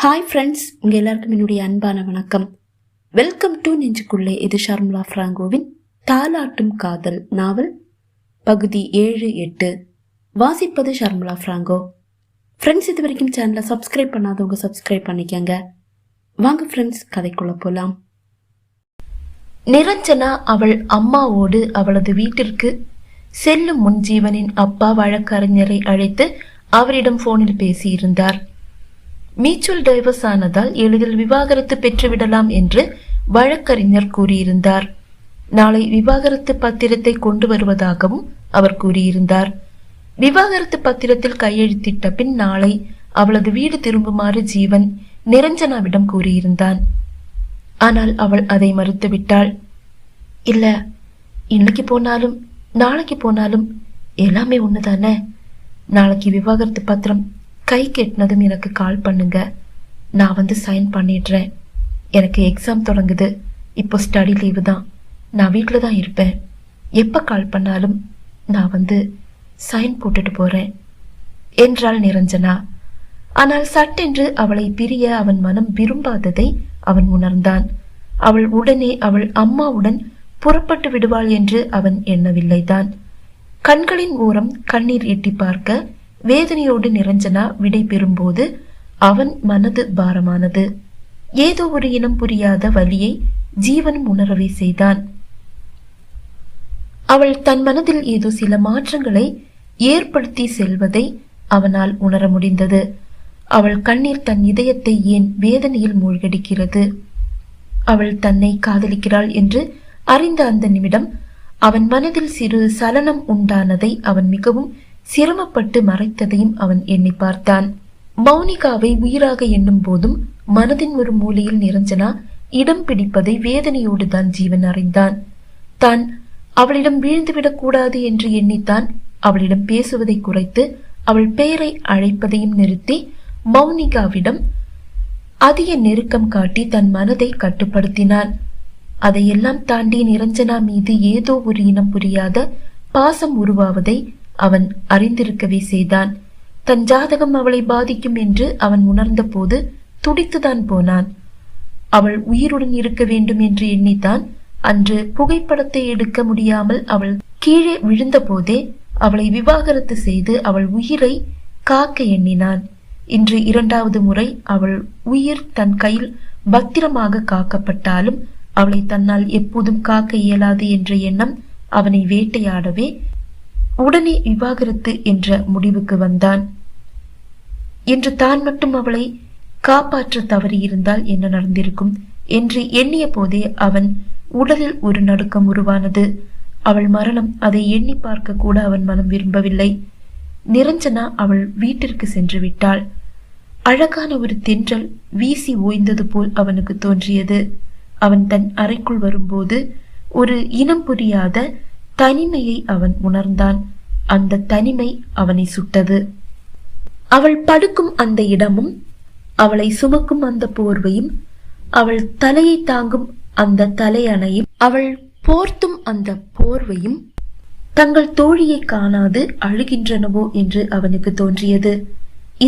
Hi friends, உங்கள் எல்லாருக்கும் என்னுடைய அன்பான வணக்கம். வெல்கம் டு நெஞ்சுக்குள்ளே. இது ஷர்மிளா ஃப்ராங்கோவின் தாலாட்டும் காதல் நாவல் பகுதி 7-8. வாசிப்பது ஷர்மிளா ஃப்ராங்கோ. ஃப்ரெண்ட்ஸ், இது வரைக்கும் சேனலை சப்ஸ்கிரைப் பண்ணாதவங்க சப்ஸ்கிரைப் பண்ணிக்கங்க. வாங்க ஃப்ரெண்ட்ஸ், கதைக்குள்ள போலாம். நிரஞ்சனா அவள் அம்மாவோடு அவளது வீட்டிற்கு செல்லும் முன் ஜீவனின் அப்பா வழக்கறிஞரை அழைத்து அவரிடம் போனில் பேசியிருந்தார். மியூச்சுவல் டைவர்ஸ் ஆனதால் எளிதில் விவாகரத்து பெற்றுவிடலாம் என்று வழக்கறிஞர் கூறியிருந்தார். நாளை விவாகரத்து பத்திரத்தை கொண்டு வருவதாகவும் அவர் கூறியிருந்தார். விவாகரத்து பத்திரத்தில் கையெழுத்திட்ட பின் நாளை அவளது வீடு திரும்புமாறு ஜீவன் நிரஞ்சனாவிடம் கூறியிருந்தான். ஆனால் அவள் அதை மறுத்துவிட்டாள். இல்ல, இன்னைக்கு போனாலும் நாளைக்கு போனாலும் எல்லாமே ஒண்ணுதானே. நாளைக்கு விவாகரத்து பத்திரம் கை கெட்டினதும் எனக்கு கால் பண்ணுங்க. நான் வந்து சைன் பண்ணிடுறேன். எனக்கு எக்ஸாம் தொடங்குது. இப்போ ஸ்டடி லீவு தான். நான் வீட்டில் தான் இருப்பேன். எப்போ கால் பண்ணாலும் நான் வந்து சைன் போட்டுட்டு போறேன் என்றாள் நிரஞ்சனா. ஆனால் சட்டென்று அவளை பிரிய அவன் மனம் விரும்பாததை அவன் உணர்ந்தான். அவள் உடனே அவள் அம்மாவுடன் புறப்பட்டு விடுவாள் என்று அவன் எண்ணவில்லைதான். கண்களின் ஓரம் கண்ணீர் எட்டி பார்க்க வேதனையோடு நிரஞ்சனா விடை பெறும்போது அவன் மனது பாரமானது. ஏதோ ஒரு இனம் புரியாத வலியை ஜீவனும் உணரவே செய்தான். அவள் தன் மனதில் ஏதோ சில மாற்றங்களை ஏற்படுத்தி செல்வதை அவனால் உணர முடிந்தது. அவள் கண்ணீர் தன் இதயத்தை ஏன் வேதனையில் மூழ்கடிக்கிறது. அவள் தன்னை காதலிக்கிறாள் என்று அறிந்த அந்த நிமிடம் அவன் மனதில் சிறு சலனம் உண்டானதை அவன் மிகவும் சிரமப்பட்டு மறைத்ததையும் அவன் எண்ணி பார்த்தான். மௌனிகாவை உயிராக எண்ணும் போதும் மனதின் ஒரு மூலையில் நிரஞ்சனா இடம் பிடிப்பதை வேதனையோடு தான் ஜீவன் அறிந்தான். தான் அவளிடம் வீழ்ந்துவிடக் கூடாது என்று எண்ணித்தான் அவளிடம் பேசுவதை குறைத்து அவள் பெயரை அழைப்பதையும் நிறுத்தி மௌனிகாவிடம் அதிக நெருக்கம் காட்டி தன் மனதை கட்டுப்படுத்தினான். அதையெல்லாம் தாண்டி நிரஞ்சனா மீது ஏதோ ஒரு இனம் புரியாத பாசம் உருவாவதை அவன் அறிந்திருக்கவே செய்தான். தன் ஜாதகம் அவளை பாதிக்கும் என்று அவன் உணர்ந்த போது துடித்துதான் போனான். அவள் உயிருடன் இருக்க வேண்டும் என்று எண்ணித்தான் அன்று புகைப்படத்தை எடுக்க முடியாமல் அவள் கீழே விழுந்த போதே அவளை விவாகரத்து செய்து அவள் உயிரை காக்க எண்ணினான். இன்று 2வது முறை அவள் உயிர் தன் கையில் பத்திரமாக காக்கப்பட்டாலும் அவளை தன்னால் எப்போதும் காக்க இயலாது என்ற எண்ணம் அவனை வேட்டையாடவே உடனே விவாகரத்து என்ற முடிவுக்கு வந்தான். என்று தான் மட்டும் அவளை காப்பாற்ற தவறியிருந்தால் என்ன நடந்திருக்கும் என்று எண்ணிய போதே அவன் உடலில் ஒரு நடுக்கம் உருவானது. அவள் மரணம், அதை எண்ணி பார்க்க கூட அவன் மனம் விரும்பவில்லை. நிரஞ்சனா அவள் வீட்டிற்கு சென்று விட்டாள். அழகான ஒரு தென்றல் வீசி ஓய்ந்தது போல் அவனுக்கு தோன்றியது. அவன் தன் அறைக்குள் வரும்போது ஒரு இனம் புரியாத தனிமையை அவன் உணர்ந்தான். அந்த தனிமை அவனை சுட்டது. அவள் படுக்கும் அந்த இடமும், அவளை சுமக்கும் அந்த போர்வையும், அவள் தலையை தாங்கும் அந்த தலையணையும், அவள் போர்த்தும் அந்த போர்வையும் தங்கள் தோழியை காணாது அழுகின்றனவோ என்று அவனுக்கு தோன்றியது.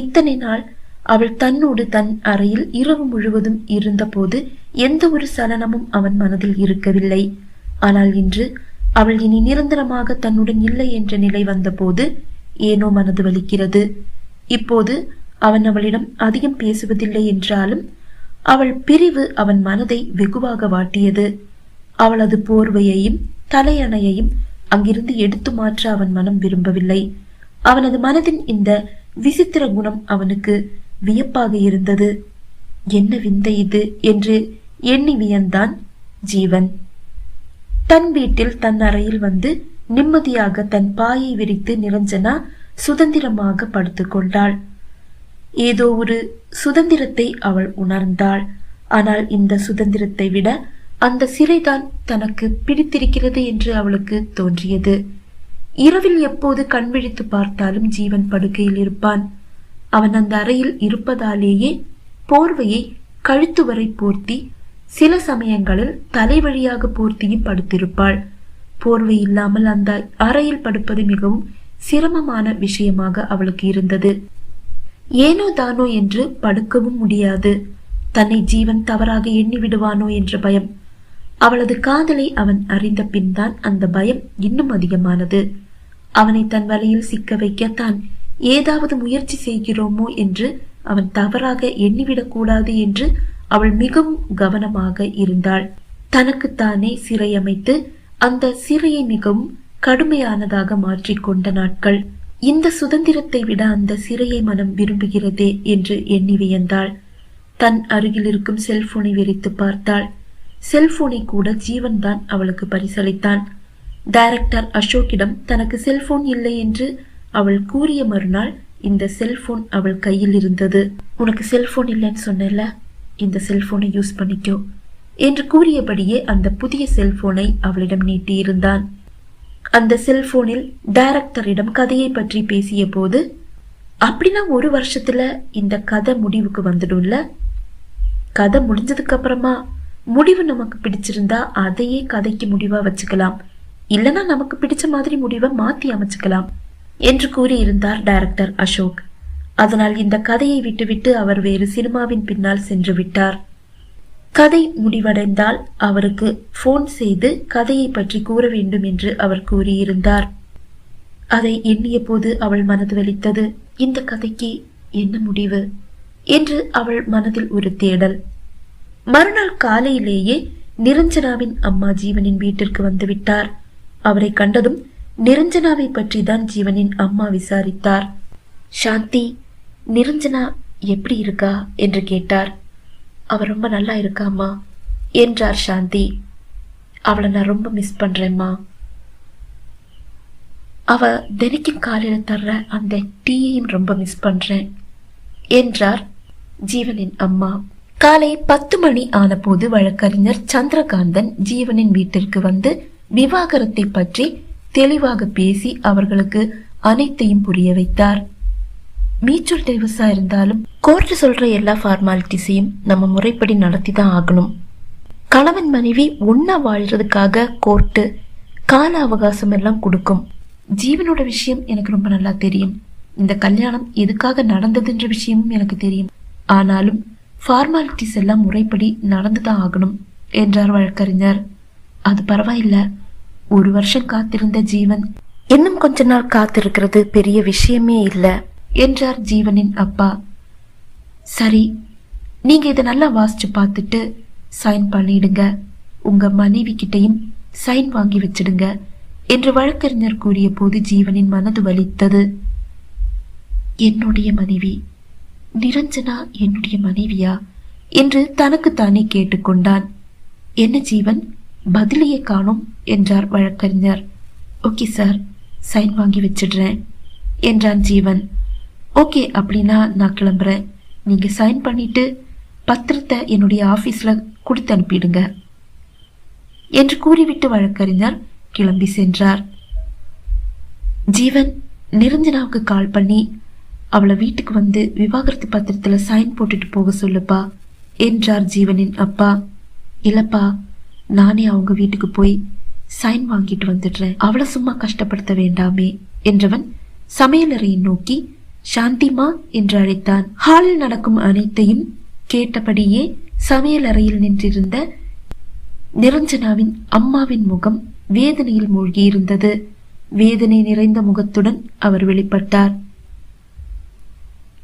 இத்தனை நாள் அவள் தன்னோடு தன் அறையில் இரவு முழுவதும் இருந்த போது எந்த ஒரு சலனமும் அவன் மனதில் இருக்கவில்லை. ஆனால் இன்று அவள் இனி நிரந்தரமாக தன்னுடன் இல்லை என்ற நிலை வந்தபோது ஏனோ மனது வலிக்கிறது. இப்போது அவன் அவளிடம் அதிகம் பேசுவதில்லை என்றாலும் அவள் பிரிவு அவன் மனதை வெகுவாக வாட்டியது. அவளது போர்வையையும் தலையணையையும் அங்கிருந்து எடுத்து மாற்ற அவன் மனம் விரும்பவில்லை. அவனது மனதின் இந்த விசித்திர குணம் அவனுக்கு வியப்பாக இருந்தது. என்ன விந்தை இது என்று எண்ணி வியந்தான் ஜீவன். தன் வீட்டில் தன் அறையில் வந்து நிம்மதியாக தன் பாயை விரித்து நிரஞ்சனா சுதந்திரமாக படுத்துக் கொண்டாள். ஏதோ ஒரு சுதந்திரத்தை அவள் உணர்ந்தாள். ஆனால் இந்த சுதந்திரத்தை விட அந்த சிறைதான் தனக்கு பிடித்திருக்கிறது என்று அவளுக்கு தோன்றியது. இரவில் எப்போது கண் விழித்து பார்த்தாலும் ஜீவன் படுக்கையில் இருப்பான். அவன் அந்த அறையில் இருப்பதாலேயே போர்வையை கழுத்து வரை போர்த்தி, சில சமயங்களில் தலை வழியாக போர்த்தியும் படுத்திருப்பாள். போர்வை இல்லாமல் அந்த அறையில் படுப்பது மிகவும் சிரமமான விஷயமாக அவளுக்கு இருந்தது. ஏனோ தானோ என்று படுக்கவும் முடியாது. தன்னை ஜீவன் தவறாக எண்ணி விடுவானோ என்ற பயம். அவளது காதலை அவன் அறிந்த பின்தான் அந்த பயம் இன்னும் அதிகமானது. அவனை தன் வலையில் சிக்க வைக்க தான் ஏதாவது முயற்சி செய்கிறோமோ என்று அவன் தவறாக எண்ணிவிடக் கூடாது என்று அவள் மிகவும் கவனமாக இருந்தாள். தனக்குத்தானே சிறை அமைத்து அந்த சிறையை மிகவும் கடுமையானதாக மாற்றிக்கொண்ட நாட்கள். இந்த சுதந்திரத்தை விட அந்த சிறையை மனம் விரும்புகிறதே என்று எண்ணி வியந்தாள். தன் அருகில் இருக்கும் செல்போனை வெறித்து பார்த்தாள். செல்போனை கூட ஜீவன் தான் அவளுக்கு பரிசளித்தான். டைரக்டர் அசோக்கிடம் தனக்கு செல்போன் இல்லை என்று அவள் கூறிய மறுநாள் இந்த செல்போன் அவள் கையில் இருந்தது. உனக்கு செல்போன் இல்லைன்னு சொன்னல, இந்த செல்போனை யூஸ் பண்ணிக்கோ என்று கூறியபடியே அந்த புதிய செல்போனை அவளிடம் நீட்டியிருந்தான். அந்த செல்போனில் டைரக்டரிடம் கதையை பற்றி பேசிய போது, அப்படின்னா 1 வருஷத்துல இந்த கதை முடிவுக்கு வந்துடும்ல, கதை முடிஞ்சதுக்கு அப்புறமா முடிவு நமக்கு பிடிச்சிருந்தா அதையே கதைக்கு முடிவா வச்சுக்கலாம், இல்லனா நமக்கு பிடிச்ச மாதிரி முடிவை மாத்தி அமைச்சுக்கலாம் என்று கூறியிருந்தார் டைரக்டர் அசோக். அதனால் இந்த கதையை விட்டுவிட்டு அவர் வேறு சினிமாவின் பின்னால் சென்று விட்டார். கதை முடிவடைந்தால் அவருக்கு போன் செய்து கதையை பற்றி கூற வேண்டும் என்று அவர் கூறியிருந்தார். அதை எண்ணிய போது அவள் மனது வலித்தது. இந்த கதைக்கு என்ன முடிவு என்று அவள் மனதில் ஒரு தேடல். மறுநாள் காலையிலேயே நிரஞ்சனாவின் அம்மா ஜீவனின் வீட்டிற்கு வந்து விட்டார். அவரை கண்டதும் நிரஞ்சனாவை பற்றி தான் ஜீவனின் அம்மா விசாரித்தார். சாந்தி, நிரஞ்சனா எப்படி இருக்கா என்று கேட்டார். அவ ரொம்ப நல்லா இருக்காம்மா என்றார் சாந்தி. அவளை நான் ரொம்ப மிஸ் பண்றேம்மா. அவ தினைக்கும் காலையில தர்ற அந்த டீயையும் ரொம்ப மிஸ் பண்றேன் என்றார் ஜீவனின் அம்மா. காலை 10 மணி ஆன போது வழக்கறிஞர் சந்திரகாந்தன் ஜீவனின் வீட்டிற்கு வந்து விவாகரத்தை பற்றி தெளிவாக பேசி அவர்களுக்கு அனைத்தையும் புரிய வைத்தார். மியூச்சுவல் டைவர்ஸா இருந்தாலும் கோர்ட் சொல்ற எல்லா ஃபார்மாலிட்டிஸையும் நம்ம முறைப்படி நடத்தி தான் ஆகணும். கணவன் மனைவி ஒன்னா வாழ்றதுக்காக கோர்ட்டு கால அவகாசம் எல்லாம் கொடுக்கும். ஜீவனோட விஷயம் எனக்கு ரொம்ப நல்லா தெரியும். இந்த கல்யாணம் எதுக்காக நடந்ததுன்ற விஷயமும் எனக்கு தெரியும். ஆனாலும் ஃபார்மாலிட்டிஸ் எல்லாம் முறைப்படி நடந்துதான் ஆகணும் என்றார் வழக்கறிஞர். அது பரவாயில்ல, 1 வருஷம் காத்திருந்த ஜீவன் இன்னும் கொஞ்ச நாள் காத்திருக்கிறது பெரிய விஷயமே இல்ல என்றார் ஜீவனின் அப்பா. சரி, நீங்க இதை நல்லா வாசிச்சு பார்த்துட்டு சைன் பண்ணிடுங்க, உங்க மனைவி கிட்டையும் சைன் வாங்கி வச்சிடுங்க என்று வழக்கறிஞர் கூறிய போது ஜீவனின் மனது வலித்தது. என்னுடைய மனைவி, நிரஞ்சனா என்னுடைய மனைவியா என்று தனக்குத்தானே கேட்டுக்கொண்டான். என்ன ஜீவன், பதிலையே காணோம் என்றார் வழக்கறிஞர். ஓகே சார், சைன் வாங்கி வச்சிடுறேன் என்றான் ஜீவன். ஓகே, அப்படின்னா நான் கிளம்புறேன். நீங்க சைன் பண்ணிட்டு பத்திரத்தை என்னுடைய ஆபீஸ்ல கொடுத்து அனுப்பிடுங்க என்று கூறிவிட்டு வழக்கறிஞர் கிளம்பி சென்றார். ஜீவன் நிரஞ்சனாவுக்கு கால் பண்ணி அவளை வீட்டுக்கு வந்து விவாகரத்து பத்திரத்துல சைன் போட்டுட்டு போக சொல்லுப்பா என்றார் ஜீவனின் அப்பா. இல்லப்பா, நானே அவங்க வீட்டுக்கு போய் சைன் வாங்கிட்டு வந்துடுறேன், அவளை சும்மா கஷ்டப்படுத்த வேண்டாமே என்றவன் சமையலறையை நோக்கி சாந்திமா என்று அழைத்தான். ஹாலில் நடக்கும் அனைத்தையும் கேட்டபடியே சமையல் அறையில் நின்றிருந்த நிரஞ்சனாவின் அம்மாவின் முகம் வேதனையில் மூழ்கியிருந்தது. வேதனை நிறைந்த முகத்துடன் அவர் வெளிப்பட்டார்.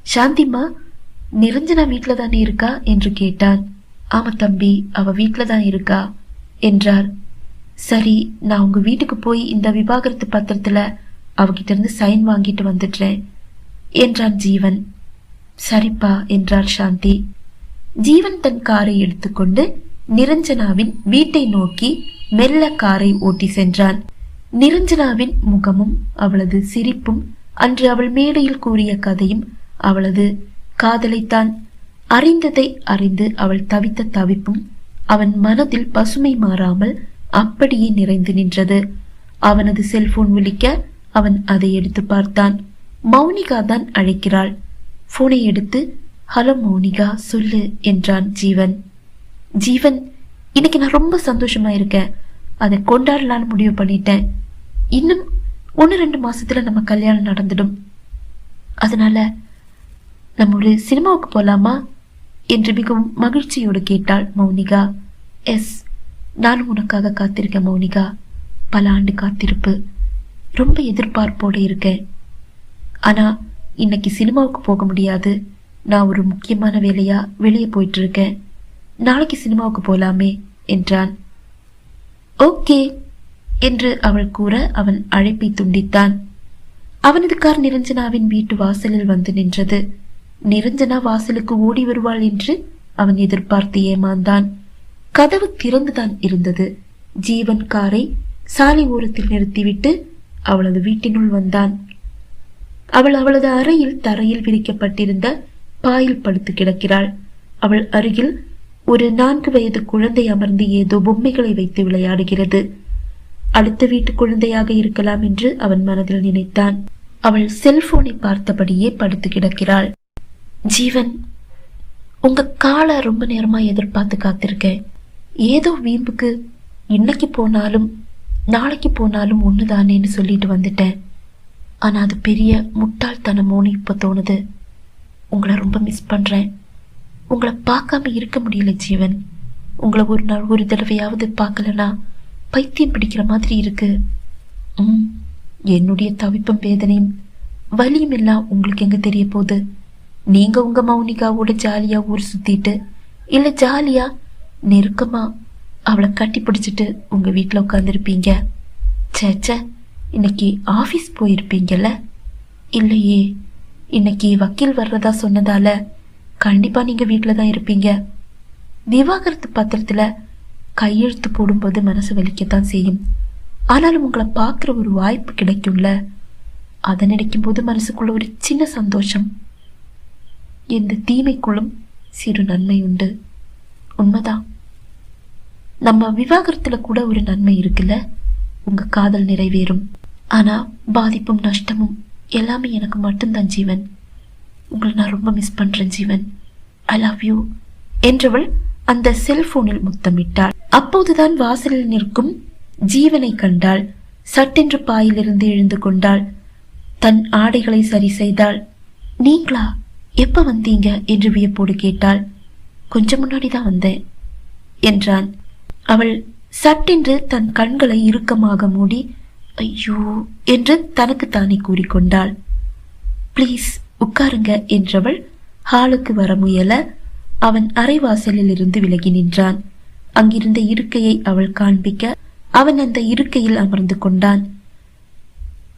சாந்திமா, நிரஞ்சனா வீட்டுல தானே இருக்கா என்று கேட்டான். ஆமா தம்பி, அவ வீட்டுல தான் இருக்கா என்றார். சரி, நான் உங்க வீட்டுக்கு போய் இந்த விவாகரத்து பத்திரத்துல அவகிட்ட இருந்து சைன் வாங்கிட்டு வந்துடுறேன் என்றான் ஜீவன். சரிப்பா என்றார் சாந்தி. ஜீவன் தன் காரை எடுத்துக்கொண்டு நிரஞ்சனாவின் வீட்டை நோக்கி மெல்ல காரை ஓட்டி சென்றான். நிரஞ்சனாவின் முகமும் அவளது சிரிப்பும் அன்று அவள் மேடையில் கூறிய கதையும் அவளது காதலைத்தான் அறிந்ததை அறிந்து அவள் தவித்த தவிப்பும் அவன் மனதில் பசுமை மாறாமல் அப்படியே நிறைந்து நின்றது. அவனது செல்போன் விழிக்க அவன் அதை எடுத்து பார்த்தான். மௌனிகா தான் அழைக்கிறாள். போனை எடுத்து ஹலோ மௌனிகா சொல்லு என்றான் ஜீவன். ஜீவன், இன்னைக்கு நான் ரொம்ப சந்தோஷமா இருக்கேன், அதை கொண்டாடலான்னு முடிவு பண்ணிட்டேன். இன்னும் 1-2 மாசத்துல நம்ம கல்யாணம் நடந்துடும். அதனால நம்ம ஒரு சினிமாவுக்கு போலாமா என்று மிகவும் மகிழ்ச்சியோடு கேட்டாள் மௌனிகா. எஸ், நானும் உனக்காக காத்திருக்கேன் மௌனிகா. பல ஆண்டு காத்திருப்பு. ரொம்ப எதிர்பார்ப்போடு இருக்கேன். ஆனா இன்னைக்கு சினிமாவுக்கு போக முடியாது. நான் ஒரு முக்கியமான வேலையா வெளியே போயிட்டு இருக்கேன். நாளைக்கு சினிமாவுக்கு போலாமே என்றான். ஓகே என்று அவள் கூற அவன் அழைப்பை துண்டித்தான். அவனது கார் நிரஞ்சனாவின் வீட்டு வாசலில் வந்து நின்றது. நிரஞ்சனா வாசலுக்கு ஓடி வருவாள் என்று அவன் எதிர்பார்த்து ஏமாந்தான். கதவு திறந்துதான் இருந்தது. ஜீவன் காரை சாலை ஓரத்தில் நிறுத்திவிட்டு அவளது வீட்டினுள் வந்தான். அவள் அவளது அறையில் தரையில் விரிக்கப்பட்டிருந்த பாயில் படுத்து கிடக்கிறாள். அவள் அருகில் ஒரு 4 வயது குழந்தை அமர்ந்து ஏதோ பொம்மைகளை வைத்து விளையாடுகிறது. அடுத்த வீட்டு குழந்தையாக இருக்கலாம் என்று அவன் மனதில் நினைத்தான். அவள் செல்போனை பார்த்தபடியே படுத்து கிடக்கிறாள். ஜீவன், உங்க காலை ரொம்ப நேரமா எதிர்பார்த்து காத்திருக்கேன். ஏதோ வீம்புக்கு இன்னைக்கு போனாலும் நாளைக்கு போனாலும் ஒண்ணுதானேன்னு சொல்லிட்டு வந்துட்டேன். ஆனா அது பெரிய முட்டாள்தனமோன்னு இப்ப தோணுது. உங்களை ரொம்ப மிஸ் பண்றேன். உங்களை பார்க்காம இருக்க முடியல ஜீவன். உங்களை ஒரு நாள் ஒரு தடவையாவது பார்க்கலனா பைத்தியம் பிடிக்கிற மாதிரி இருக்கு. என்னுடைய தவிப்பும் வேதனையும் வலியும் எல்லாம் உங்களுக்கு எங்க தெரிய போகுது? நீங்க உங்க மௌனிகாவோட ஜாலியா ஊர் சுத்திட்டு, இல்ல ஜாலியா நெருக்கமா அவளை கட்டி பிடிச்சிட்டு உங்க வீட்டுல உட்காந்துருப்பீங்க. சேச்ச, இன்னைக்கு ஆபீஸ் போயிருப்பீங்கல்ல? இல்லையே, இன்னைக்கு வக்கீல் வர்றதா சொன்னதால கண்டிப்பா நீங்க வீட்டுலதான் இருப்பீங்க. விவாகரத்து பத்திரத்துல கையெழுத்து போடும்போது மனசு வலிக்கத்தான் செய்யும். ஆனாலும் உங்களை பாக்குற ஒரு வாய்ப்பு கிடைக்கும்ல, அதை நினைக்கும் போது மனசுக்குள்ள ஒரு சின்ன சந்தோஷம். எந்த தீமைக்குள்ளும் சிறு நன்மை உண்டு. உண்மைதான். நம்ம விவாகரத்துல கூட ஒரு நன்மை இருக்குல்ல, உங்க காதல் நிறைவேறும். ஆனா பாதிப்பும் நஷ்டமும் எல்லாமே எனக்கு மட்டும்தான் ஜீவன். உங்களை நான் ரொம்ப மிஸ் பண்றேன் ஜீவன். ஐ லவ் யூ என்றவள் அந்த செல்போனில் முத்தமிட்டாள். அப்போதுதான் வாசலில் நிற்கும் ஜீவனை கண்டாள். சட்டென்று பாயிலிருந்து எழுந்து கொண்டாள். தன் ஆடைகளை சரி செய்தாள். நீங்களா, எப்ப வந்தீங்க என்று வியப்போடு கேட்டாள். கொஞ்சம் முன்னாடிதான் வந்தேன் என்றான். அவள் சட்டென்று தன் கண்களை இறுக்கமாக மூடி ஐயோ என்று தனக்கு தானே கூறிக்கொண்டாள். பிளீஸ் உட்காருங்க என்றவள் ஹாலுக்கு வர முயல அவன் அரைவாசலில் இருந்து விலகி நின்றான். அங்கிருந்த இருக்கையை அவள் காண்பிக்க அவன் அந்த இருக்கையில் அமர்ந்து கொண்டான்.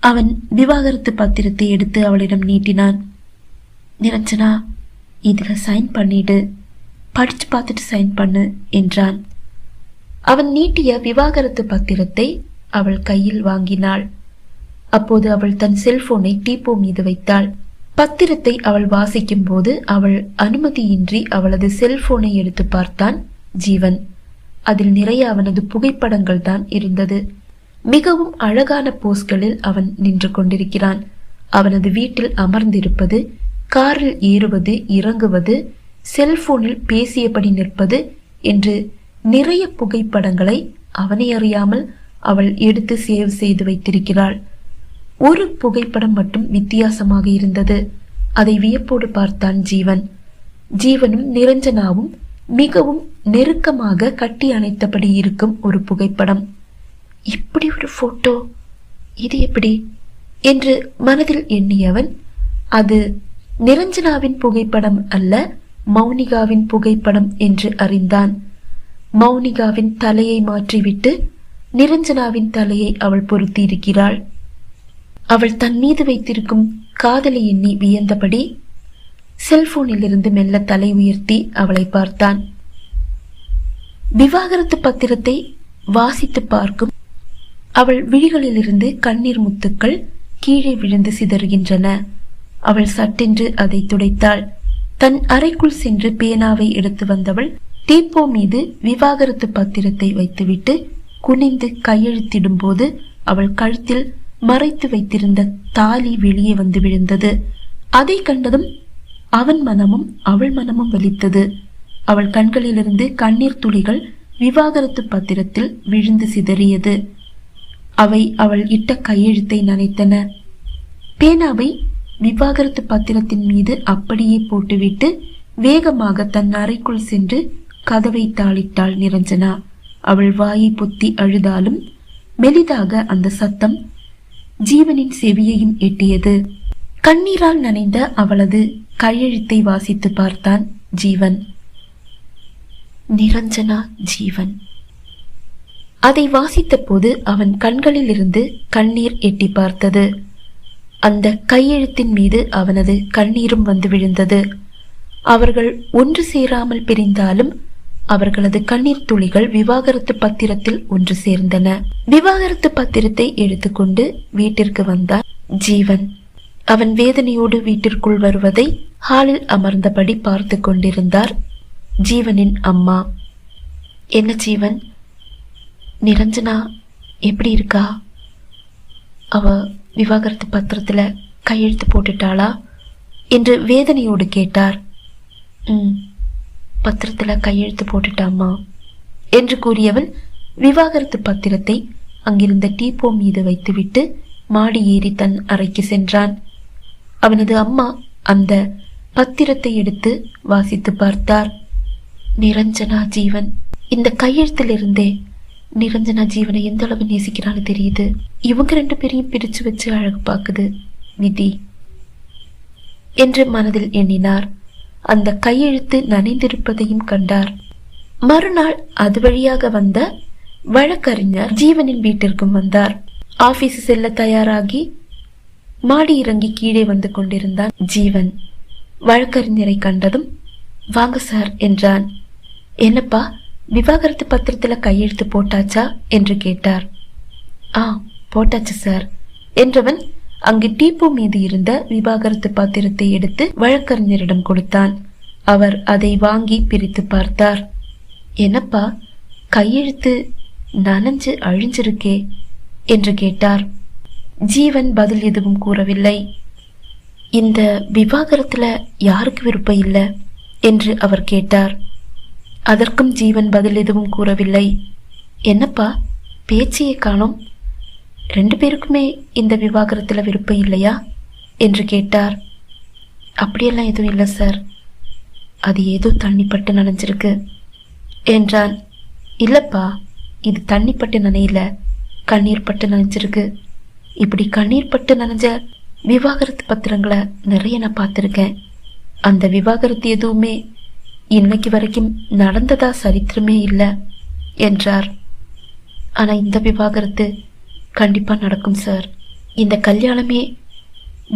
அவன் விவாகரத்து பத்திரத்தை எடுத்து அவளிடம் நீட்டினான். நிரஞ்சனா, இதுல சைன் பண்ணிடு, படிச்சு பார்த்துட்டு சைன் பண்ணு என்றான். அவன் நீட்டிய விவாகரத்து பத்திரத்தை அவள் கையில் வாங்கினாள். அப்போது அவள் தன் செல்போனை டீப்போ மீது வைத்தாள். பத்திரத்தை அவள் வாசிக்கும் போது அவள் அனுமதியின்றி அவளது செல்போனை எடுத்து பார்த்தான் ஜீவன். அதில் நிறைய அவனது புகைப்படங்கள் தான் இருந்தது. மிகவும் அழகான போஸ்களில் அவன் நின்று கொண்டிருக்கிறான். அவனது வீட்டில் அமர்ந்திருப்பது, காரில் ஏறுவது, இறங்குவது, செல்போனில் பேசியபடி நிற்பது என்று நிறைய புகைப்படங்களை அவனை அறியாமல் அவள் எடுத்து சேவ் செய்து வைத்திருக்கிறாள். ஒரு புகைப்படம் மட்டும் வித்தியாசமாக இருந்தது. அதை வியப்போடு பார்த்தான் ஜீவன். ஜீவனும் நிரஞ்சனாவும் மிகவும் நெருக்கமாக கட்டி அணைத்தபடி இருக்கும் ஒரு புகைப்படம். இப்படி ஒரு போட்டோ, இது எப்படி என்று மனதில் எண்ணியவன் அது நிரஞ்சனாவின் புகைப்படம் அல்ல, மௌனிகாவின் புகைப்படம் என்று அறிந்தான். மௌனிகாவின் தலையை மாற்றிவிட்டு நிரஞ்சனாவின் தலையை அவள் பொருத்தி இருக்கிறாள். அவள் தன் மீது வைத்திருக்கும் காதலை எண்ணி வியந்தபடி செல்போனில் இருந்து மெல்ல தலை உயர்த்தி அவளை பார்த்தான். விவாகரத்து பத்திரத்தை வாசித்து பார்க்கும் அவள் விழிகளிலிருந்து கண்ணீர் முத்துக்கள் கீழே விழுந்து சிதறுகின்றன. அவள் சட்டென்று அதை துடைத்தாள். தன் அறைக்குள் சென்று பேனாவை எடுத்து வந்தவள் டீப்போ மீது விவாகரத்து பத்திரத்தை வைத்துவிட்டு குனிந்து கையெழுத்திடும் போது அவள் கழுத்தில் மறைத்து வைத்திருந்த தாலி வெளியே வந்து விழுந்தது. அதை கண்டதும் அவன் மனமும் அவள் மனமும் வலித்தது. அவள் கண்களிலிருந்து கண்ணீர் துளிகள் விவாகரத்து பத்திரத்தில் விழுந்து சிதறியது. அவை அவள் இட்ட கையெழுத்தை நனைத்தன. பேனாவை விவாகரத்து பத்திரத்தின் மீது அப்படியே போட்டுவிட்டு வேகமாக தன் அறைக்குள் சென்று கதவை தாளிட்டாள் நிரஞ்சனா. அவள் வாயை பொத்தி அழுதாலும் மெலிதாக அந்த சத்தம் ஜீவனின் செவியையும் எட்டியது. கண்ணீரால் நனைந்த அவளது கையெழுத்தை வாசித்து பார்த்தான் ஜீவன். நிரஞ்சனா ஜீவன். அதை வாசித்த போது அவன் கண்களில் இருந்து கண்ணீர் எட்டி பார்த்தது. அந்த கையெழுத்தின் மீது அவனது கண்ணீரும் வந்து விழுந்தது. அவர்கள் ஒன்று சேராமல் பிரிந்தாலும் அவர்களது கண்ணீர் துளிகள் விவாகரத்து பத்திரத்தில் ஒன்று சேர்ந்தன. விவாகரத்து பத்திரத்தை எடுத்துக்கொண்டு வீட்டிற்கு வந்தான் ஜீவன். அவன் வேதனையோடு வீட்டிற்குள் வருவதை ஹாலில் அமர்ந்தபடி பார்த்து கொண்டிருந்தார் ஜீவனின் அம்மா. என்ன ஜீவன், நிரஞ்சனா எப்படி இருக்கா? அவ விவாகரத்து பத்திரத்துல கையெழுத்து போட்டுட்டாளா என்று வேதனையோடு கேட்டார். பத்திரத்துல கையெழுத்து போட்டுட்டாமா என்று கூறியவன் விவாகரத்து பத்திரத்தை அங்கிருந்த டீப்போ மீது வைத்துவிட்டு மாடி ஏறி தன் அறைக்கு சென்றான். அவனது அம்மா அந்த பத்திரத்தை எடுத்து வாசித்து பார்த்தார். நிரஞ்சனா ஜீவன். இந்த கையெழுத்திலிருந்தே நிரஞ்சனா ஜீவனை எந்த அளவு நேசிக்கிறான்னு தெரியுது. இவங்க 2 பேரையும் பிரிச்சு வச்சு அழகு பார்க்குது விதி என்று மனதில் எண்ணினார். அந்த கையெழுத்து நனைந்திருப்பதையும் கண்டார். மறுநாள் அது வழியாக வந்த வழக்கறிஞர் ஜீவனின் வீட்டிற்கும் வந்தார். ஆபீஸ் செல்ல தயாராகி மாடி இறங்கி கீழே வந்து கொண்டிருந்தான் ஜீவன். வழக்கறிஞரை கண்டதும் வாங்க சார் என்றான். என்னப்பா, விவாகரத்து பத்திரத்துல கையெழுத்து போட்டாச்சா என்று கேட்டார். போட்டாச்சு சார் என்றவன் அங்கு டீப்போ மீது இருந்த விவாகரத்து பத்திரத்தை எடுத்து வழக்கறிஞரிடம் கொடுத்தான். அவர் அதை வாங்கி பிரித்து பார்த்தார். என்னப்பா, கையெழுத்து நனைஞ்சு அழிஞ்சிருக்கே என்று கேட்டார். ஜீவன் பதில் எதுவும் கூறவில்லை. இந்த விவாகரத்துல யாருக்கு விருப்பம் இல்லை என்று அவர் கேட்டார். அதற்கும் ஜீவன் பதில் எதுவும் கூறவில்லை. என்னப்பா, பேச்சையே காணோம், 2 பேருக்குமே இந்த விவாகரத்துல விருப்பம் இல்லையா என்று கேட்டார். அப்படியெல்லாம் எதுவும் இல்லை சார், அது ஏதோ தண்ணிப்பட்டு நனைஞ்சிருக்கு என்றான். இல்லப்பா, இது தண்ணிப்பட்டு நனையில, கண்ணீர் பட்டு நனைஞ்சிருக்கு. இப்படி கண்ணீர் பட்டு நனைஞ்ச விவாகரத்து பத்திரங்களை நிறைய நான் பார்த்துருக்கேன். அந்த விவாகரத்து எதுவுமே இன்னைக்கு வரைக்கும் நடந்ததா சரித்திரமே இல்லை என்றார். ஆனா இந்த விவாகரத்து கண்டிப்பா நடக்கும் சார். இந்த கல்யாணமே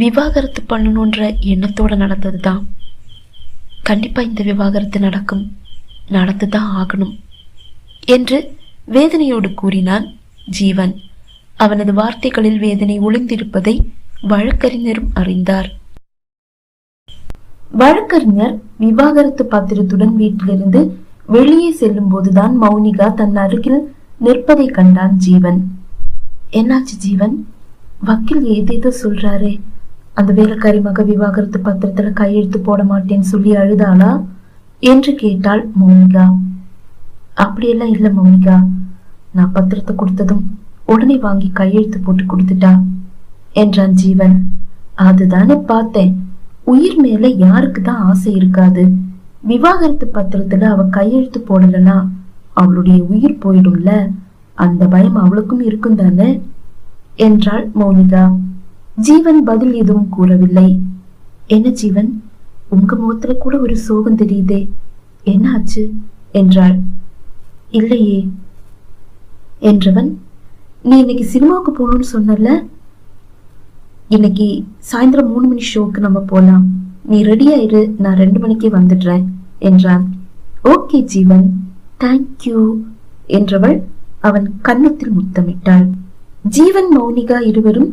விவாகரத்து பண்ணணுன்ற எண்ணத்தோட நடந்ததுதான். கண்டிப்பா இந்த விவாகரத்து நடக்கும், நடந்துதான் ஆகணும் என்று வேதனையோடு கூறினான் ஜீவன். அவனது வார்த்தைகளில் வேதனை ஒளிந்திருப்பதை வழக்கறிஞரும் அறிந்தார். வழக்கறிஞர் விவாகரத்து பத்திரத்துடன் வீட்டிலிருந்து வெளியே செல்லும் போதுதான் மௌனிகா தன் அருகில் நிற்பதை கண்டான் ஜீவன். என்னாச்சு ஜீவன், வக்கீல் ஏதேதோ சொல்றாரே, அந்த வேலைக்காரி மக விவாகரத்து பத்திரத்துல கையெழுத்து போட மாட்டேன்னு சொல்லி அழுதாளா என்று கேட்டாள் மௌனிகா. அப்படியெல்லாம் இல்ல மௌனிகா, நான் பத்திரத்தை கொடுத்ததும் உடனே வாங்கி கையெழுத்து போட்டு கொடுத்துட்டா என்றான் ஜீவன். அதுதானே பார்த்தேன், உயிர் மேல யாருக்கு தான் ஆசை இருக்காது. விவாகரத்து பத்திரத்துல அவ கையெழுத்து போடலனா அவளுடைய உயிர் போயிடும்ல, அந்த பயம் அவளுக்கும் இருக்கும் தானே என்றாள் மௌனிகா. ஜீவன் பதில் எதுவும் கூறவில்லை. என்ன ஜீவன், உங்க முகத்துல கூட ஒரு சோகம் தெரியுதே, என்ன ஆச்சு என்றாள். இல்லையே என்றவன், நீ இன்னைக்கு சினிமாவுக்கு போகணும்னு சொன்னல, இன்னைக்கு சாயந்தரம் 3 மணி ஷோக்கு நம்ம போலாம், நீ ரெடியா இரு, நான் 2 மணிக்கே வந்துடுறேன் என்றான். ஓகே ஜீவன், தேங்க்யூ என்றவள் அவன் கன்னத்தில் முத்தமிட்டாள். ஜீவன் மௌனிகா இருவரும்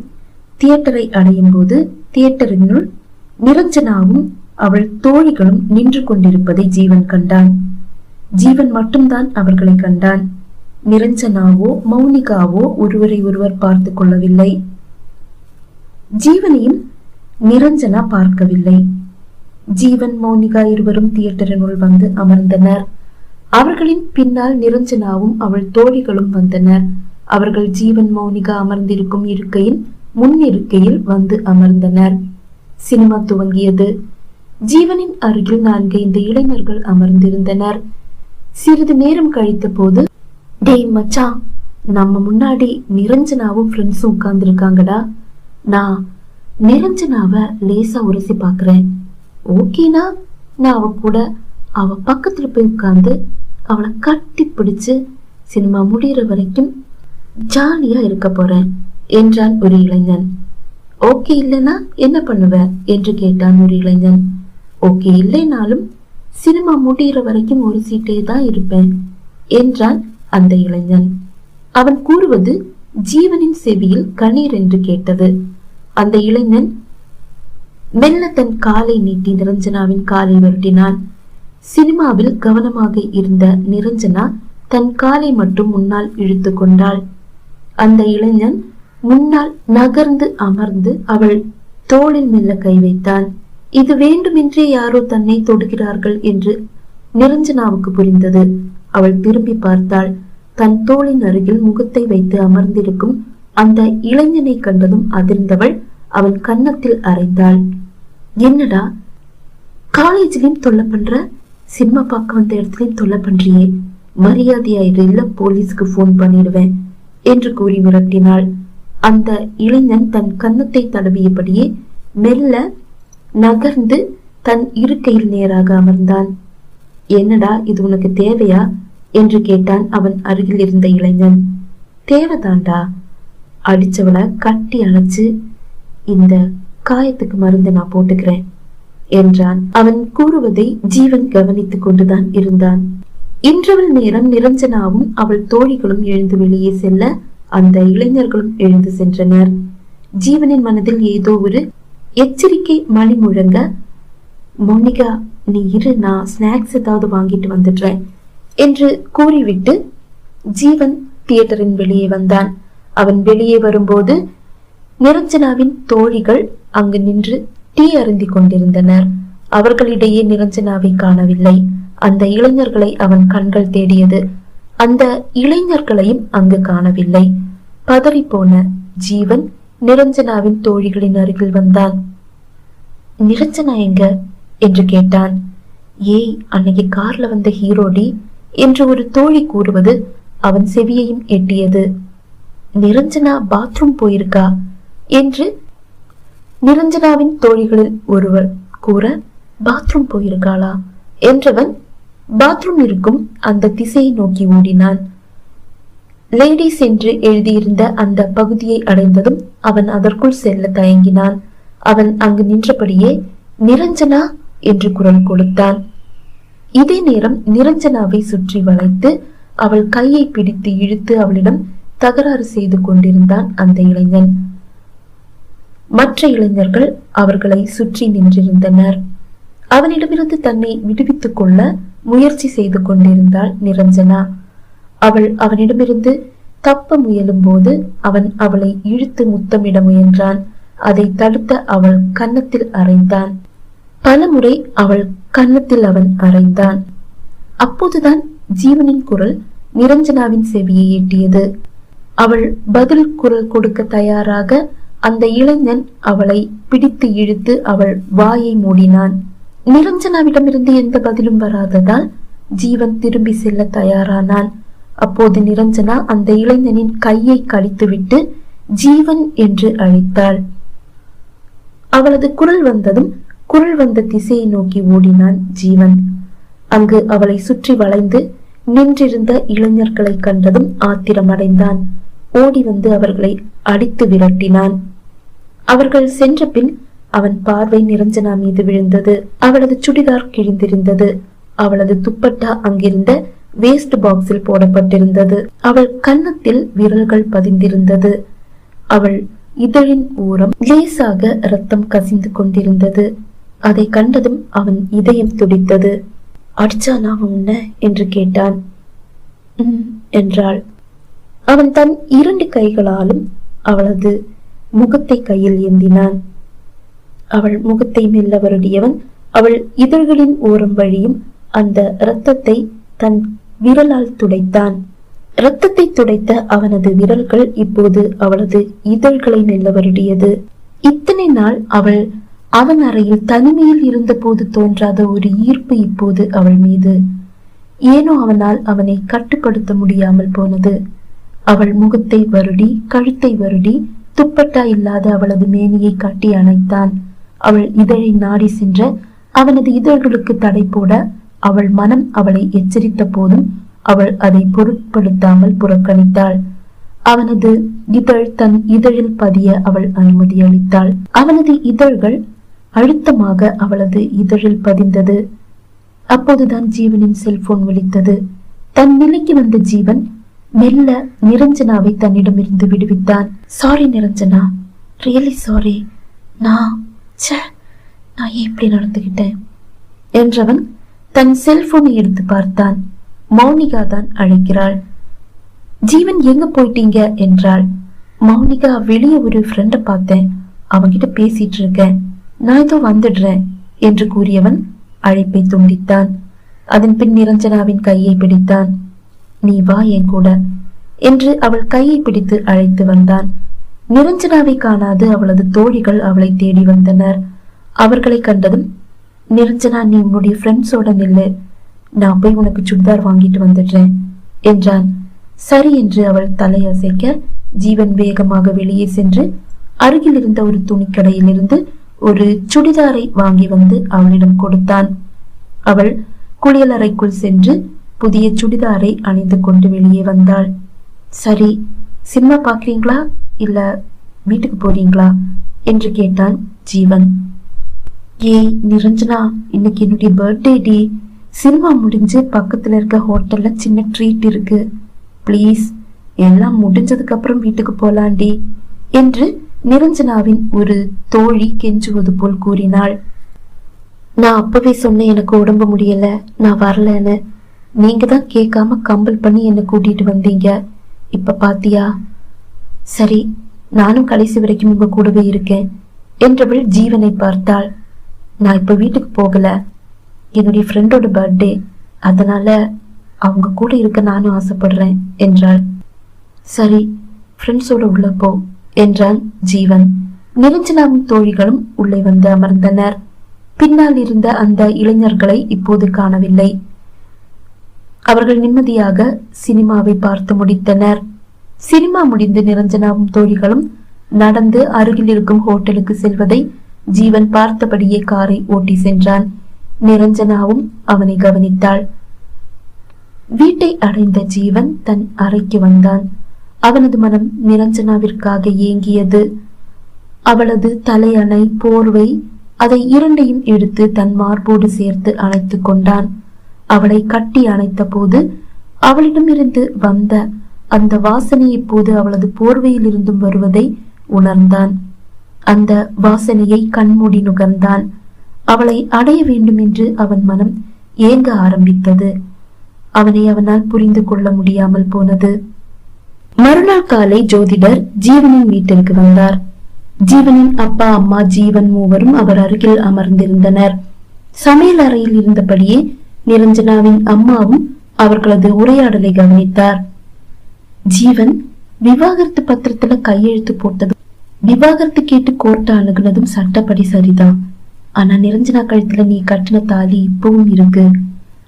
தியேட்டரை அடையும் போது தியேட்டரினுள் நிரஞ்சனாவும் அவள் தோழிகளும் நின்று கொண்டிருப்பதை ஜீவன் கண்டான். ஜீவன் மட்டும்தான் அவர்களை கண்டான். நிரஞ்சனாவோ மௌனிகாவோ ஒருவரை ஒருவர் பார்த்து கொள்ளவில்லை. ஜீவனையும் நிரஞ்சனா பார்க்கவில்லை. ஜீவன் மௌனிகா இருவரும் தியேட்டரினுள் வந்து அமர்ந்தனர். அவர்களின் பின்னால் நிரஞ்சனாவும் அவள் தோழிகளும் வந்தனர். அவர்கள் ஜீவன் மௌனிகா அமர்ந்திருக்கும் இருக்கையின் முன் இருக்கையில் வந்து அமர்ந்தனர். சினிமா துவங்கியது. ஜீவனின் அருகில் 4-5 இளைஞர்கள் அமர்ந்திருந்தனர். சிறிது நேரம் கழித்த போது, டேய் மச்சான், நம்ம முன்னாடி நிரஞ்சனாவும் ஃப்ரெண்ட்ஸும் உட்கார்ந்து இருக்காங்கடா. நான் நிரஞ்சனாவ லேசா உரசி பாக்குறேன். ஓகேனா நான் அவ கூட அவ பக்கத்துல போய் உட்கார்ந்து அவளை கட்டி பிடிச்சு சினிமா முடிகிற வரைக்கும் ஜாலியா இருக்க போறேன் என்றான் ஒரு இளைஞன். ஓகே இல்லைன்னா என்ன பண்ணுவ என்று கேட்டான் ஒரு இளைஞன். ஓகே இல்லைனாலும் சினிமா முடிகிற வரைக்கும் ஒரு சீட்டே தான் இருப்பேன் என்றான் அந்த இளைஞன். அவன் கூறுவது ஜீவனின் செவியில் கணீர் என்று கேட்டது. அந்த இளைஞன் மெல்ல தன் காலை நீட்டி நிரஞ்சனாவின் காலை வருடினான். சினிமாவில் கவனமாக இருந்த நிரஞ்சனா தன் காலை மட்டும் முன்னால் இழுத்து கொண்டாள். அந்த இளைஞன் முன்னால் நகர்ந்து அமர்ந்து அவள் தோளில் மெல்ல கை வைத்தான். இது வேண்டுமென்றே யாரோ தன்னை தொடுகிறார்கள் என்று நிரஞ்சனாவுக்கு புரிந்தது. அவள் திரும்பி பார்த்தாள். தன் தோளின் அருகில் முகத்தை வைத்து அமர்ந்திருக்கும் அந்த இளைஞனை கண்டதும் அதிர்ந்தவள் அவன் கன்னத்தில் அறைந்தாள். என்னடா காலேஜ்லயும் தொல்லை பண்ற, சினிமா பார்க்க வந்த இடத்துலயும் தொல்லை பண்றியே, மரியாதையாயிரு இல்ல போலீஸ்க்கு போன் பண்ணிடுவேன் என்று கூறி மிரட்டினாள். அந்த இளைஞன் தன் கன்னத்தை தடவியபடியே மெல்ல நகர்ந்து தன் இருக்கையில் நேராக அமர்ந்தான். என்னடா இது உனக்கு தேவையா என்று கேட்டான் அவன் அருகில் இருந்த இளைஞன். தேவைதாண்டா, அடிச்சவளை கட்டி அணைச்சு இந்த காயத்துக்கு மருந்து நான் போட்டுக்கிறேன் என்றான். அவன் கூறுவதை ஜீவன் கவனித்துக் கொண்டுதான் இருந்தான். இன்றுவல் நேரம் நிரஞ்சனாவும் அவள் தோழிகளும் எழுந்து வெளியே செல்ல அந்த இளைஞர்களும் எழுந்து சென்றனர். ஜீவனின் மனதில் ஏதோ ஒரு எச்சரிக்கை மணி முழங்க, மோனிகா நீ இரு, நான் ஸ்நாக்ஸ் ஏதாவது வாங்கிட்டு வந்துடுறேன் என்று கூறிவிட்டு ஜீவன் தியேட்டரின் வெளியே வந்தான். அவன் வெளியே வரும்போது நிரஞ்சனாவின் தோழிகள் அங்கு நின்று டீ அருந்தி கொண்டிருந்தனர். அவர்களிடையே நிரஞ்சனாவை காணவில்லை. அந்த இளைஞர்களை அவன் கண்கள் தேடியது. அந்த இளைஞர்களையும் அங்கு காணவில்லை. பதறிப்போன ஜீவன் நிரஞ்சனாவின் தோழிகளின் அருகில் வந்தான். நிரஞ்சனா எங்க என்று கேட்டான். ஏய், அன்னைக்கு கார்ல வந்த ஹீரோடி என்று ஒரு தோழி கூறுவது அவன் செவியையும் எட்டியது. நிரஞ்சனா பாத்ரூம் போயிருக்கா என்று நிரஞ்சனாவின் தோழிகளில் ஒருவர் கூற, பாத்ரூம் போயிருக்காளா என்றவன் பாத்ரூம் இருக்கும் அந்த திசையை நோக்கி ஓடினான். லேடிஸ் என்று எழுதியிருந்த அந்த பகுதியை அடைந்ததும் அவன் அதற்குள் செல்ல தயங்கினான். அவன் அங்கு நின்றபடியே நிரஞ்சனா என்று குரல் கொடுத்தான். இதே நேரம் நிரஞ்சனாவை சுற்றி வளைத்து அவள் கையை பிடித்து இழுத்து அவளிடம் தகராறு செய்து கொண்டிருந்தான் அந்த இளைஞன். மற்ற இளைஞர்கள் அவர்களை சுற்றி நின்றிருந்தனர். அவனிடமிருந்து தன்னை விடுவித்துக் கொள்ள முயற்சி செய்து கொண்டிருந்தாள் நிரஞ்சனா. அவள் அவனிடமிருந்து தப்ப முயலும் போது அவன் அவளை இழுத்து முத்தமிட முயன்றான். அதை தடுத்த அவள் கன்னத்தில் அறைந்தான். பலமுறை அவள் கன்னத்தில் அவன் அறைந்தான். அப்போதுதான் ஜீவனின் குரல் நிரஞ்சனாவின் செவியை எட்டியது. அவள் பதில் குரல் கொடுக்க தயாராக அந்த இளைஞன் அவளை பிடித்து இழுத்து அவள் வாயை மூடினான். நிரஞ்சனாவிடமிருந்து எந்த பதிலும் வராததால் ஜீவன் திரும்பி செல்ல தயாரானான். அப்போது நிரஞ்சனா அந்த இளைஞனின் கையை கடித்துவிட்டு ஜீவன் என்று அழைத்தாள். அவளது குரல் வந்ததும் குரல் வந்த திசையை நோக்கி ஓடினான் ஜீவன். அங்கு அவளை சுற்றி வளைந்து நின்றிருந்த இளைஞர்களை கண்டதும் ஆத்திரமடைந்தான். ஓடி வந்து அவர்களை அடித்து விரட்டினான். அவர்கள் சென்ற பின் அவன் பார்வை நிரஞ்சனா மீது விழுந்தது. அவளது சுடிதார் கிழிந்திருந்தது. அவளது துப்பட்டா அங்கிருந்த வேஸ்ட் பாக்ஸில் போடப்பட்டிருந்தது. அவள் கன்னத்தில் விரல்கள் பதிந்திருந்தது. அவள் இதழின் ஓரம் லேசாக ரத்தம் கசிந்து கொண்டிருந்தது. அதை கண்டதும் அவன் இதயம் துடித்தது. அடிச்சானா உன்ன என்று கேட்டான். என்றாள். அவன் தன் 2 கைகளாலும் அவளது முகத்தை கையில் ஏந்தினான். அவள் முகத்தை மெல்ல வருடியவன் அவள் இதழ்களின் ஓரம் வழியும் அந்த இரத்தத்தை தன் விரலால் துடைத்தான். இரத்தத்தை துடைத்த அவனது விரல்கள் இப்போது அவளது இதழ்களை மெல்ல வருடியது. இத்தனை நாள் அவள் அவன் அறையில் தனிமையில் இருந்தபோது தோன்றாத ஒரு ஈர்ப்பு இப்போது அவள் மீது. ஏனோ அவனால் அவனை கட்டுப்படுத்த முடியாமல் போனது. அவள் முகத்தை வருடி, கழுத்தை வருடி, துப்பட்டா இல்லாத அவளது மேனியை காட்டி அணைத்தான். அவள் இதழை நாடி சென்ற அவனது இதழ்களுக்கு தடை போட அவள் மனம் அவளை எச்சரித்த போதும் அவள் அதை பொருட்படுத்தாமல் புறக்கணித்தாள். அவனது இதழ் தன் இதழில் பதிய அவள் அனுமதி அளித்தாள். அவனது இதழ்கள் அழுத்தமாக அவளது இதழில் பதிந்தது. அப்போதுதான் ஜீவனின் செல்போன் ஒலித்தது. தன் நிலைக்கு வந்த ஜீவன் மெல்ல நிரஞ்சனாவை தன்னிடமிருந்து விடுவித்தான். Sorry Niranjana, really sorry. நான் ஏன் இப்படி நடந்துகிட்டேன் என்றவன் தன் செல்போனை எடுத்து பார்த்தான். மௌனிகா தான் அழைக்கிறாள். ஜீவன் எங்க போயிட்டீங்க என்றாள். மௌனிகா, வெளியே ஒரு ஃப்ரெண்ட பார்த்தேன், அவங்கிட்ட பேசிட்டு இருக்கேன், நான் ஏதோ வந்துடுறேன் என்று கூறியவன் அழைப்பை துண்டித்தான். அதன் பின் நிரஞ்சனாவின் கையை பிடித்தான். நீ வா என் கூட என்று அவள் கையை பிடித்து அழைத்து வந்தான். நிரஞ்சனாவை காணாது அவளது தோழிகள் அவளை தேடி வந்தனர். அவர்களை கண்டதும், நிரஞ்சனா, நீ உன்னுடைய ஃப்ரெண்ட்ஸோட நில்லு, நான் போய் உனக்கு சுடிதார் வாங்கிட்டு வந்துடுறேன் என்றான். சரி என்று அவள் தலையசைக்க ஜீவன் வேகமாக வெளியே சென்று அருகில் இருந்த ஒரு துணிக்கடையில் இருந்து ஒரு சுடிதாரை வாங்கி வந்து அவளிடம் கொடுத்தான். அவள் குளியலறைக்குள் சென்று புதிய சுடிதாரை அணிந்து கொண்டு வெளியே வந்தாள். சரி, சினிமா பாக்குறீங்களா இல்ல வீட்டுக்கு போறீங்களா என்று கேட்டான் ஜீவன். ஏய் நிரஞ்சனா, இன்னைக்கு என்னுடைய பர்த்டே டி. சினிமா முடிஞ்சு பக்கத்துல இருக்க ஹோட்டல்ல சின்ன ட்ரீட் இருக்கு, பிளீஸ் எல்லாம் முடிஞ்சதுக்கு அப்புறம் வீட்டுக்கு போலாண்டி என்று நிரஞ்சனாவின் ஒரு தோழி கெஞ்சுவது போல் கூறினாள். நான் அப்பவே சொன்னேன் எனக்கு உடம்பு முடியல, நான் வரலன்னு. நீங்க தான் கேட்காம கம்பல் பண்ணி என்னை கூட்டிட்டு வந்தீங்க. இப்ப பாத்தியா? சரி, நானும் கடைசி வரைக்கும் உங்க கூடவே இருக்கேன் என்றவள் ஜீவனை பார்த்தாள். நான் இப்ப வீட்டுக்கு போகல, என்னுடைய ஃப்ரெண்டோட பர்த்டே, அதனால அவங்க கூட இருக்க நானும் ஆசைப்படுறேன் என்றாள். சரி, ஃப்ரெண்ட்ஸோட உள்ள போ என்றான் ஜீவன். நிரஞ்சனாவும் தோழிகளும் உள்ளே வந்து அமர்ந்தனர். பின்னால் இருந்த அந்த இளைஞர்களை இப்போது காணவில்லை. அவர்கள் நிம்மதியாக சினிமாவை பார்த்து முடித்தனர். சினிமா முடிந்து நிரஞ்சனாவும் தோழிகளும் நடந்து அருகில் இருக்கும் ஹோட்டலுக்கு செல்வதை ஜீவன் பார்த்தபடியே காரை ஓட்டி சென்றான். நிரஞ்சனாவும் அவனை கவனித்தாள். வீட்டை அடைந்த ஜீவன் தன் அறைக்கு வந்தான். அவனது மனம் நிரஞ்சனாவிற்காக ஏங்கியது. அவளது தலையணை, போர்வை, அதை இரண்டையும் எடுத்து தன் மார்போடு சேர்த்து அணைத்து கொண்டான். அவளை கட்டி அணைத்த போது அவளிடமிருந்து வந்த அந்த வாசனை இப்போது அவளது போர்வையில் இருந்தும் வருவதை உணர்ந்தான். அந்த வாசனையை கண்மூடி நுகர்ந்தான். அவளை அடைய வேண்டும் என்று அவன் மனம் ஏங்க ஆரம்பித்தது. அவனை அவனால் புரிந்து கொள்ள முடியாமல் போனது. மறுநாள் காலை ஜோதிடர் ஜீவனின் வீட்டிற்கு வந்தார். ஜீவனின் அப்பா, அம்மா, ஜீவன் மூவரும் அவர் அருகில் அமர்ந்திருந்தனர். சமையல் அறையில் இருந்தபடியே நிரஞ்சனாவின் அம்மாவும் அவர்களது உரையாடலை கவனித்தார். ஜீவன் விவாகரத்து பத்திரத்துல கையெழுத்து போட்டதும், விவாகரத்து கேட்டு கோர்ட்ட அணுகுனதும் சட்டப்படி சரிதான். ஆனா நிரஞ்சனா கழுத்துல நீ கட்டின தாலி இப்பவும் இருக்கு.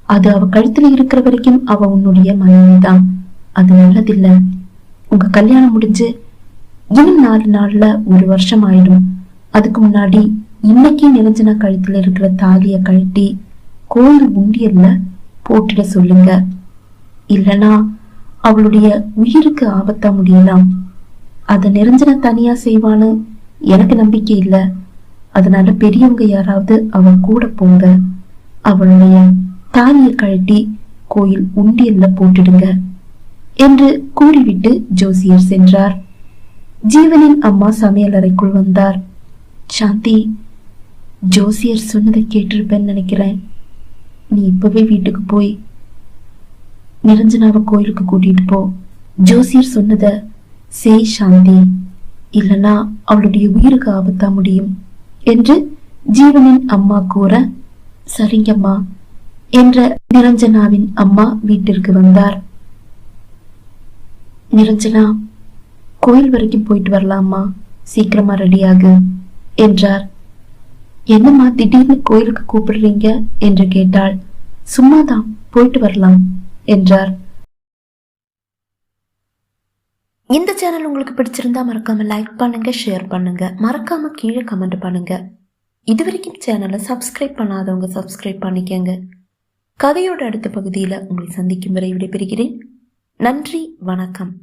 அது அவ கழுத்துல இருக்கிற வரைக்கும் அவ உன்னுடைய மனைவிதான். அது நல்லதில்ல. உங்க கல்யாணம் முடிஞ்சு இன்னும் 4 நாள்ல 1 வருஷம் ஆயிடும். அதுக்கு முன்னாடி இன்னைக்கு நிரஞ்சனா கழுத்துல இருக்கிற தாலிய கழட்டி கோயில் உண்டியல்ல போட்டுட சொல்லுங்க. இல்லனா அவளுடைய உயிருக்கு ஆபத்தா முடியலாம். அத நிரஞ்சனா தனியா செய்வான்னு எனக்கு நம்பிக்கை இல்ல. அதனால பெரியவங்க யாராவது அவன் கூட போங்க. அவளுடைய தாலிய கழட்டி கோயில் உண்டியல்ல போட்டுடுங்க என்று கூறிவிட்டு ஜோசியர் சென்றார். ஜீவனின் அம்மா சமையல் அறைக்குள் வந்தார். சாந்தி, ஜோசியர் சொன்னதை கேட்டிருப்பேன்னு நினைக்கிறேன். நீ இப்பவே வீட்டுக்கு போய் நிரஞ்சனாவை கோயிலுக்கு கூட்டிட்டு போ. ஜோசியர் சொன்னத செய் சாந்தி, இல்லனா அவளுடைய உயிருக்கு ஆபத்தா முடியும் என்று ஜீவனின் அம்மா கூற, சரிங்கம்மா என்ற நிரஞ்சனாவின் அம்மா வீட்டிற்கு வந்தார். நிரஞ்சனா, கோயில் வரைக்கும் போயிட்டு வரலாமா? சீக்கிரமா ரெடியாகு என்றார். என்னம்மா திடீர்னு கோயிலுக்கு கூப்பிடுறீங்க என்று கேட்டாள். சும்மாதான், போயிட்டு வரலாம் என்றார். இந்த சேனல் உங்களுக்கு பிடிச்சிருந்தா மறக்காம லைக் பண்ணுங்க, ஷேர் பண்ணுங்க, மறக்காம கீழே கமெண்ட் பண்ணுங்க. இதுவரைக்கும் சேனலை சப்ஸ்கிரைப் பண்ணாதவங்க சப்ஸ்கிரைப் பண்ணிக்கங்க. கதையோட அடுத்த பகுதியில் உங்களை சந்திக்கும் வரை விடைபெறுகிறேன். நன்றி, வணக்கம்.